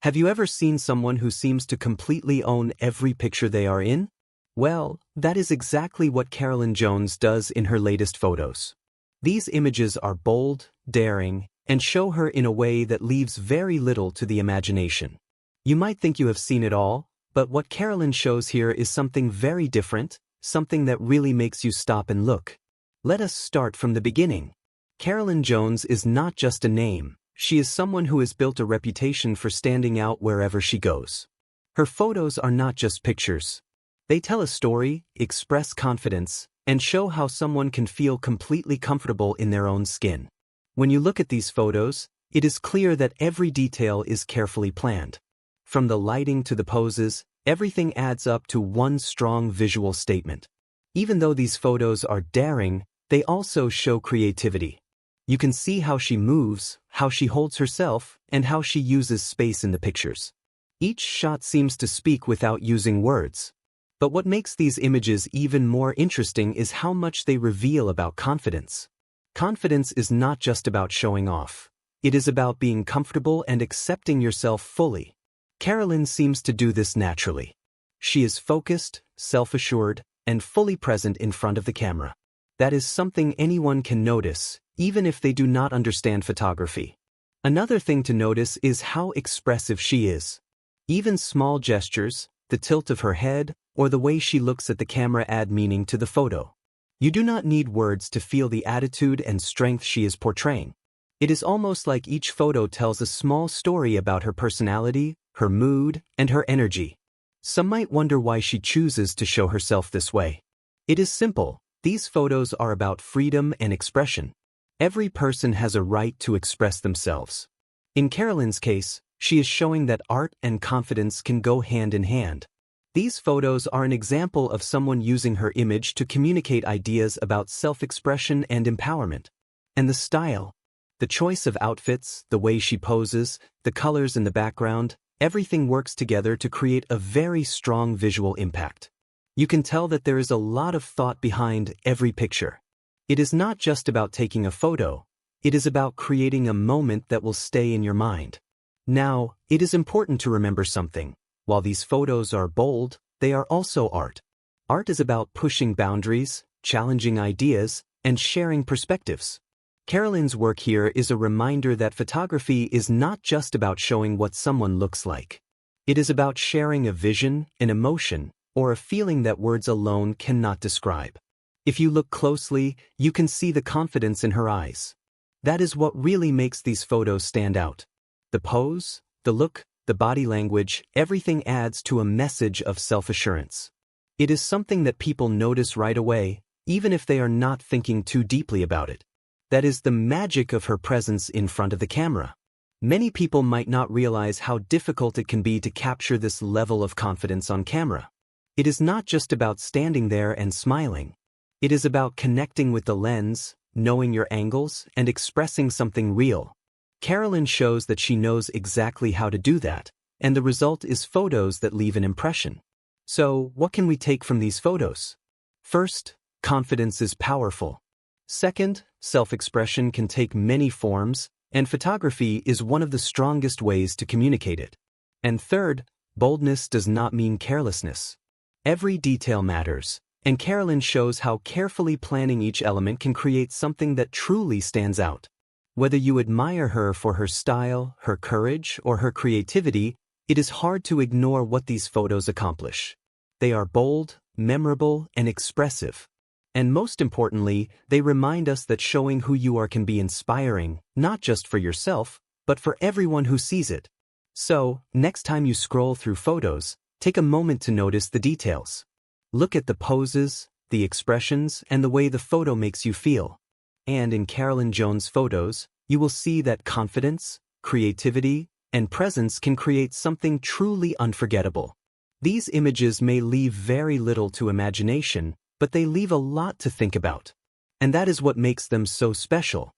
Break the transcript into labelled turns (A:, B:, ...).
A: Have you ever seen someone who seems to completely own every picture they are in? Well, that is exactly what Carolyn Jones does in her latest photos. These images are bold, daring, and show her in a way that leaves very little to the imagination. You might think you have seen it all, but what Carolyn shows here is something very different, something that really makes you stop and look. Let us start from the beginning. Carolyn Jones is not just a name. She is someone who has built a reputation for standing out wherever she goes. Her photos are not just pictures. They tell a story, express confidence, and show how someone can feel completely comfortable in their own skin. When you look at these photos, it is clear that every detail is carefully planned. From the lighting to the poses, everything adds up to one strong visual statement. Even though these photos are daring, they also show creativity. You can see how she moves, how she holds herself, and how she uses space in the pictures. Each shot seems to speak without using words. But what makes these images even more interesting is how much they reveal about confidence. Confidence is not just about showing off. It is about being comfortable and accepting yourself fully. Carolyn seems to do this naturally. She is focused, self-assured, and fully present in front of the camera. That is something anyone can notice, even if they do not understand photography. Another thing to notice is how expressive she is. Even small gestures, the tilt of her head, or the way she looks at the camera add meaning to the photo. You do not need words to feel the attitude and strength she is portraying. It is almost like each photo tells a small story about her personality, her mood, and her energy. Some might wonder why she chooses to show herself this way. It is simple. These photos are about freedom and expression. Every person has a right to express themselves. In Carolyn's case, she is showing that art and confidence can go hand in hand. These photos are an example of someone using her image to communicate ideas about self-expression and empowerment. And the style, the choice of outfits, the way she poses, the colors in the background, everything works together to create a very strong visual impact. You can tell that there is a lot of thought behind every picture. It is not just about taking a photo, it is about creating a moment that will stay in your mind. Now, it is important to remember something. While these photos are bold, they are also art. Art is about pushing boundaries, challenging ideas, and sharing perspectives. Carolyn's work here is a reminder that photography is not just about showing what someone looks like. It is about sharing a vision, an emotion, or a feeling that words alone cannot describe. If you look closely, you can see the confidence in her eyes. That is what really makes these photos stand out. The pose, the look, the body language, everything adds to a message of self-assurance. It is something that people notice right away, even if they are not thinking too deeply about it. That is the magic of her presence in front of the camera. Many people might not realize how difficult it can be to capture this level of confidence on camera. It is not just about standing there and smiling. It is about connecting with the lens, knowing your angles, and expressing something real. Carolyn shows that she knows exactly how to do that, and the result is photos that leave an impression. So, what can we take from these photos? First, confidence is powerful. Second, self-expression can take many forms, and photography is one of the strongest ways to communicate it. And third, boldness does not mean carelessness. Every detail matters, and Carolyn shows how carefully planning each element can create something that truly stands out. Whether you admire her for her style, her courage, or her creativity, it is hard to ignore what these photos accomplish. They are bold, memorable, and expressive. And most importantly, they remind us that showing who you are can be inspiring, not just for yourself, but for everyone who sees it. So, next time you scroll through photos, take a moment to notice the details. Look at the poses, the expressions, and the way the photo makes you feel. And in Carolyn Jones' photos, you will see that confidence, creativity, and presence can create something truly unforgettable. These images may leave very little to imagination, but they leave a lot to think about. And that is what makes them so special.